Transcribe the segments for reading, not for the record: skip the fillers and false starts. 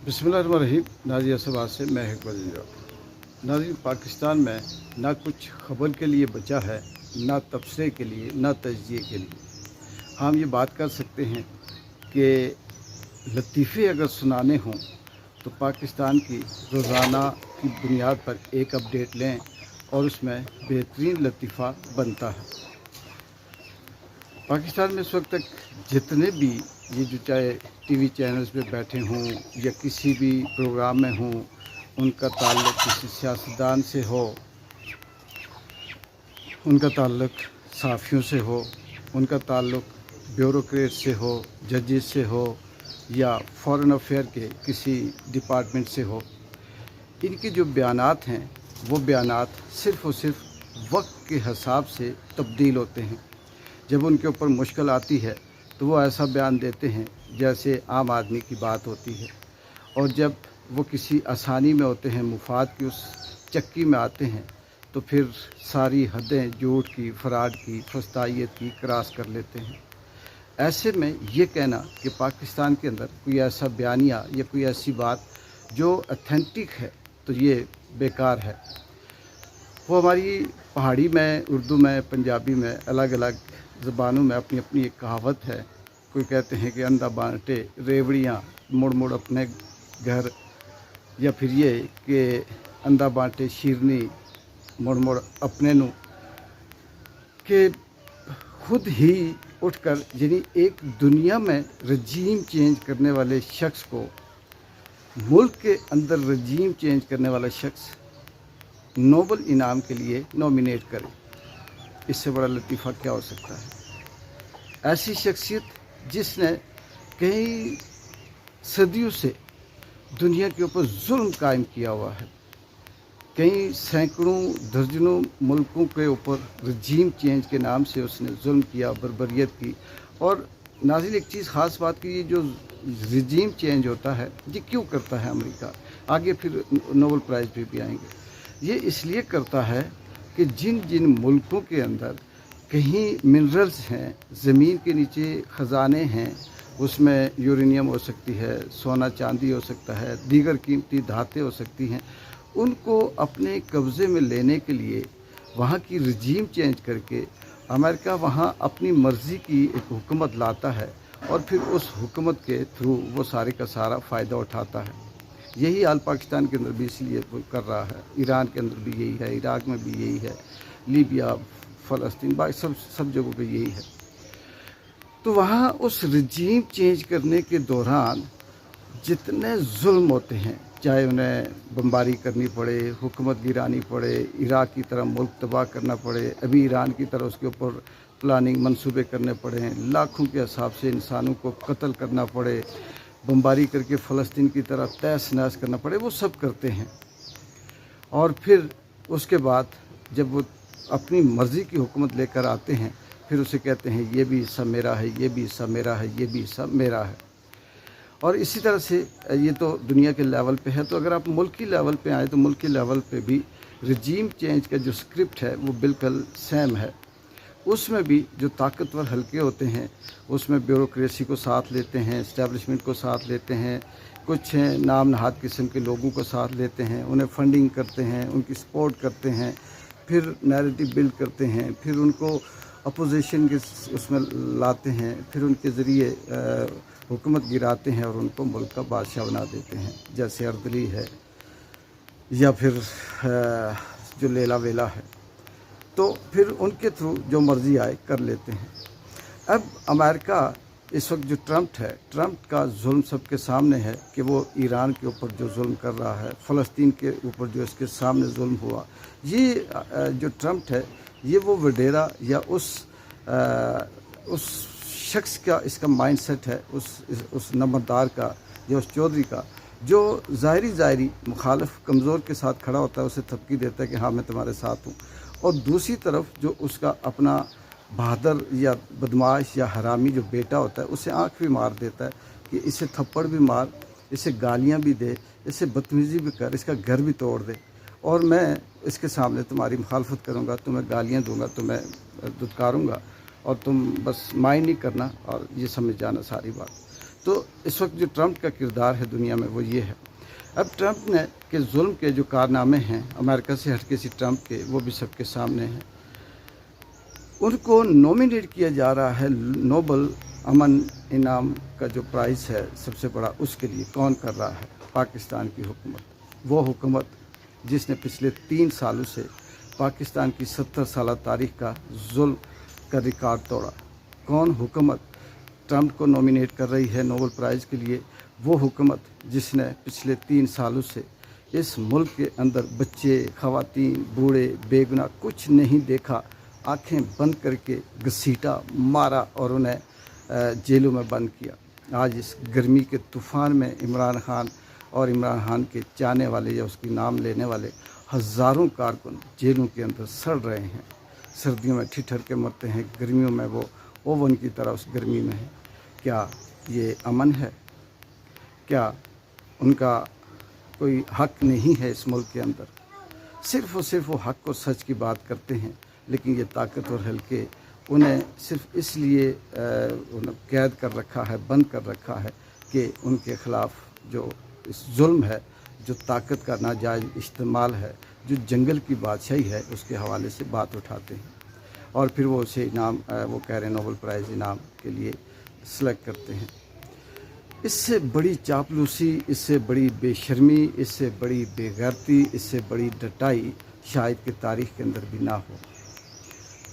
बिस्मिल्लाहिर्रहमानिर्रहीम। नाज़रीन असबाद से मैं हिकमत इंजॉय। नाज़रीन, पाकिस्तान में ना कुछ खबर के लिए बचा है, ना तबसरे के लिए, ना तजिए के लिए। हम ये बात कर सकते हैं कि लतीफ़े अगर सुनाने हों तो पाकिस्तान की रोज़ाना की बुनियाद पर एक अपडेट लें और उसमें बेहतरीन लतीफ़ा बनता है। पाकिस्तान में इस वक्त तक जितने भी ये जो चाहे टीवी चैनल्स पे बैठे हों या किसी भी प्रोग्राम में हों, उनका ताल्लुक़ किसी सियासतदान से हो, उनका ताल्लुक़ सहाफ़ियों से हो, उनका ताल्लुक़ ब्यूरोक्रेट से हो, जजेस से हो या फॉरेन अफेयर के किसी डिपार्टमेंट से हो, इनके जो बयानात हैं वो बयानात सिर्फ़ और सिर्फ वक्त के हिसाब से तब्दील होते हैं। जब उनके ऊपर मुश्किल आती है तो वो ऐसा बयान देते हैं जैसे आम आदमी की बात होती है, और जब वो किसी आसानी में होते हैं, मुफाद की उस चक्की में आते हैं, तो फिर सारी हदें झूठ की, फ़राड की, फस्तायत की क्रॉस कर लेते हैं। ऐसे में ये कहना कि पाकिस्तान के अंदर कोई ऐसा बयानिया या कोई ऐसी बात जो ऑथेंटिक है तो ये बेकार है। वो हमारी पहाड़ी में, उर्दू में, पंजाबी में, अलग अलग ज़बानों में अपनी अपनी एक कहावत है। कोई कहते हैं कि अंधा बांटे रेवड़ियाँ मुड़ मुड़ अपने घर, या फिर ये कि अंधा बांटे शीरनी मुड़ मुड़ अपने नू, कि खुद ही उठकर, यानी एक दुनिया में रजीम चेंज करने वाले शख्स को, मुल्क के अंदर रजीम चेंज करने वाला शख्स नोबल इनाम के लिए नॉमिनेट करे। इससे बड़ा लतीफ़ा क्या हो सकता है। ऐसी शख्सियत जिसने कई सदियों से दुनिया के ऊपर जुल्म कायम किया हुआ है, कई सैकड़ों दर्जनों मुल्कों के ऊपर रजीम चेंज के नाम से उसने जुल्म किया, बर्बरियत की। और नाज़रीन, एक चीज़ ख़ास बात की, ये जो रजीम चेंज होता है ये क्यों करता है अमेरिका, आगे फिर नोबल प्राइज़ पे भी आएंगे। ये इसलिए करता है कि जिन जिन मुल्कों के अंदर कहीं मिनरल्स हैं, ज़मीन के नीचे ख़जाने हैं, उसमें यूरेनियम हो सकती है, सोना चांदी हो सकता है, दीगर कीमती धातें हो सकती हैं, उनको अपने कब्ज़े में लेने के लिए वहाँ की रजीम चेंज करके अमेरिका वहाँ अपनी मर्ज़ी की एक हुकूमत लाता है और फिर उस हुकूमत के थ्रू वो सारे का सारा फ़ायदा उठाता है। यही हाल पाकिस्तान के अंदर भी इसलिए कर रहा है, ईरान के अंदर भी यही है, इराक़ में भी यही है, लीबिया, फ़लस्तीन, बाकी सब जगहों पे यही है। तो वहाँ उस रजीम चेंज करने के दौरान जितने जुल्म होते हैं, चाहे उन्हें बमबारी करनी पड़े, हुकूमत गिरानी पड़े, इराक़ की तरह मुल्क तबाह करना पड़े, अभी ईरान की तरह उसके ऊपर प्लानिंग मंसूबे करने पड़े, लाखों के हिसाब से इंसानों को कत्ल करना पड़े, बमबारी करके फ़लस्तीन की तरह तहस नहस करना पड़े, वो सब करते हैं। और फिर उसके बाद जब वो अपनी मर्ज़ी की हुकूमत लेकर आते हैं, फिर उसे कहते हैं ये भी हिस्सा मेरा है, ये भी हिस्सा मेरा है, ये भी हिस्सा मेरा है। और इसी तरह से ये तो दुनिया के लेवल पे है। तो अगर आप मुल्की लेवल पे आए तो मुल्की लेवल पे भी रजीम चेंज का जो स्क्रिप्ट है वो बिल्कुल सेम है। उसमें भी जो ताकतवर हल्के होते हैं उसमें ब्यूरोक्रेसी को साथ लेते हैं, इस्टेब्लिशमेंट को साथ लेते हैं, कुछ नाम नहाद किस्म के लोगों को साथ लेते हैं, उन्हें फंडिंग करते हैं, उनकी सपोर्ट करते हैं, फिर नैरेटिव बिल्ड करते हैं, फिर उनको अपोजिशन के उसमें लाते हैं, फिर उनके ज़रिए हुकूमत गिराते हैं और उनको मुल्क का बादशाह बना देते हैं, जैसे अर्दली है या फिर जो लेला वेला है। तो फिर उनके थ्रू जो मर्ज़ी आए कर लेते हैं। अब अमेरिका इस वक्त जो ट्रम्प है, ट्रम्प का जुल्म सबके सामने है कि वो ईरान के ऊपर जो जुल्म कर रहा है, फ़लस्तीन के ऊपर जो इसके सामने जुल्म हुआ, ये जो ट्रम्प है ये वो वडेरा या उस शख्स का इसका माइंडसेट है, उस नंबरदार का या उस चौधरी का, जो ज़ाहिरी मुखालिफ कमज़ोर के साथ खड़ा होता है, उसे थपकी देता है कि हाँ मैं तुम्हारे साथ हूँ, और दूसरी तरफ जो उसका अपना बहादुर या बदमाश या हरामी जो बेटा होता है उसे आँख भी मार देता है कि इसे थप्पड़ भी मार, इसे गालियाँ भी दे, इसे बदतमीज़ी भी कर, इसका घर भी तोड़ दे, और मैं इसके सामने तुम्हारी मुखालफत करूँगा, तुम्हें गालियाँ दूँगा, तुम्हें दुत्कारूँगा, और तुम बस माइंड नहीं करना और ये समझ जाना सारी बात। तो इस वक्त जो ट्रंप का किरदार है दुनिया में वो ये है। अब ट्रंप ने के जुल्म के जो कारनामे हैं अमेरिका से हटके सी ट्रंप के, वो भी सबके सामने हैं। उनको नॉमिनेट किया जा रहा है नोबल अमन इनाम का जो प्राइज़ है सबसे बड़ा, उसके लिए कौन कर रहा है? पाकिस्तान की हुकूमत। वो हुकूमत जिसने पिछले 3 सालों से पाकिस्तान की 70 साल तारीख का जुल्म का रिकॉर्ड तोड़ा। कौन हुकूमत ट्रंप को नॉमिनेट कर रही है नोबल प्राइज़ के लिए? वो हुकूमत जिसने पिछले 3 सालों से इस मुल्क के अंदर बच्चे, ख़वातीन, बूढ़े, बेगुनाह कुछ नहीं देखा, आंखें बंद करके घसीटा, मारा और उन्हें जेलों में बंद किया। आज इस गर्मी के तूफ़ान में इमरान खान और इमरान खान के चाहने वाले या उसकी नाम लेने वाले हज़ारों कारकुन जेलों के अंदर सड़ रहे हैं। सर्दियों में ठिठर के मरते हैं, गर्मियों में वो ओवन की तरह उस गर्मी में है। क्या ये अमन है? क्या उनका कोई हक नहीं है इस मुल्क के अंदर? सिर्फ़ और सिर्फ वो हक और सच की बात करते हैं, लेकिन ये ताकतवर हल्के उन्हें सिर्फ इसलिए कैद कर रखा है, बंद कर रखा है कि उनके ख़िलाफ़ जो इस जुल्म है, जो ताकत का नाजायज़ इस्तेमाल है, जो जंगल की बादशाही है, उसके हवाले से बात उठाते हैं और फिर वो उसे इनाम वो कह रहे हैं नोबल प्राइज़ इनाम के लिए सेलेक्ट करते हैं। इससे बड़ी चापलूसी, इससे बड़ी बेशर्मी, इससे बड़ी बेगैरती, इससे बड़ी डटाई शायद कि तारीख़ के अंदर भी ना हो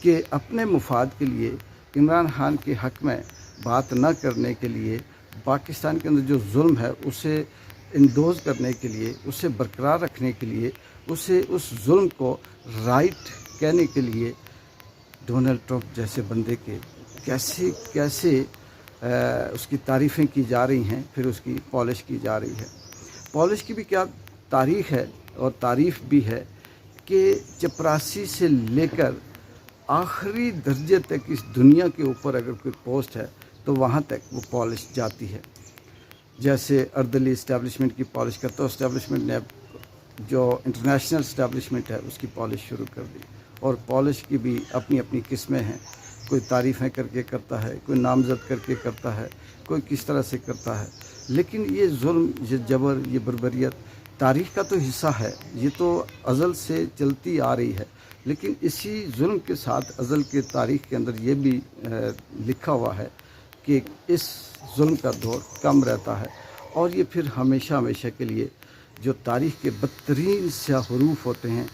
कि अपने मुफाद के लिए इमरान खान के हक़ में बात न करने के लिए, पाकिस्तान के अंदर जो जुल्म है उसे इंडोज़ करने के लिए, उसे बरकरार रखने के लिए, उसे उस जुल्म को राइट कहने के लिए डोनाल्ड ट्रंप जैसे बंदे के कैसे उसकी तारीफ़ें की जा रही हैं, फिर उसकी पॉलिश की जा रही है। पॉलिश की भी क्या तारीख़ है और तारीफ़ भी है कि चपरासी से लेकर आखिरी दर्जे तक इस दुनिया के ऊपर अगर कोई पोस्ट है तो वहाँ तक वो पॉलिश जाती है। जैसे अर्दली इस्टेब्लिशमेंट की पॉलिश करता है, इस्टेब्लिशमेंट ने जो इंटरनेशनल इस्टेब्लिशमेंट है उसकी पॉलिश शुरू कर दी। और पॉलिश की भी अपनी अपनी किस्में हैं। कोई तारीफ़ें करके करता है, कोई नामज़द करके करता है, कोई किस तरह से करता है। लेकिन ये जुल्म, ये जबर, ये बर्बरियत तारीख़ का तो हिस्सा है, ये तो अज़ल से चलती आ रही है। लेकिन इसी जुल्म के साथ अज़ल के तारीख़ के अंदर ये भी लिखा हुआ है कि इस जुल्म का दौर कम रहता है और ये फिर हमेशा हमेशा के लिए जो तारीख़ के बदतरीन स्याह हरूफ होते हैं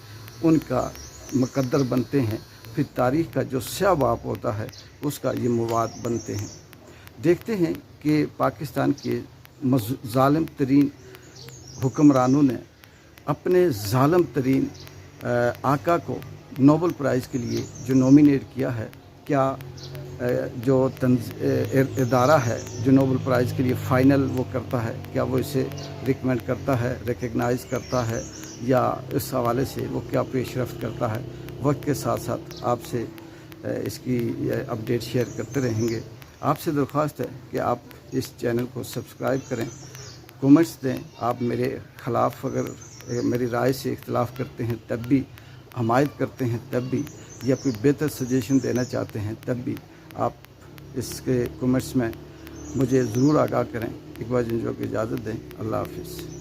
उनका मुकद्दर बनते हैं। फिर तारीख़ का जो स्याह बाप होता है उसका ये मवाद बनते हैं। देखते हैं कि पाकिस्तान के ज़ालिम तरीन हुक्मरानों ने अपने ज़ालिम तरीन आका को नोबल प्राइज़ के लिए जो नॉमिनेट किया है, क्या जो इदारा है जो नोबल प्राइज़ के लिए फ़ाइनल वो करता है, क्या वो इसे रिकमेंड करता है, रिकग्नाइज़ करता है, या इस हवाले से वो क्या पेशरफ्त करता है? वक्त के साथ साथ आपसे इसकी अपडेट शेयर करते रहेंगे। आपसे दरख्वास्त है कि आप इस चैनल को सब्सक्राइब करें, कमेंट्स दें। आप मेरे ख़िलाफ़ अगर मेरी राय से इख्तिलाफ़ करते हैं तब भी, हमायत करते हैं तब भी, या कोई बेहतर सजेशन देना चाहते हैं तब भी आप इसके कमेंट्स में मुझे ज़रूर आगाह करें। इकबाल जिंजो को इजाज़त दें। अल्लाह हाफ़िज़।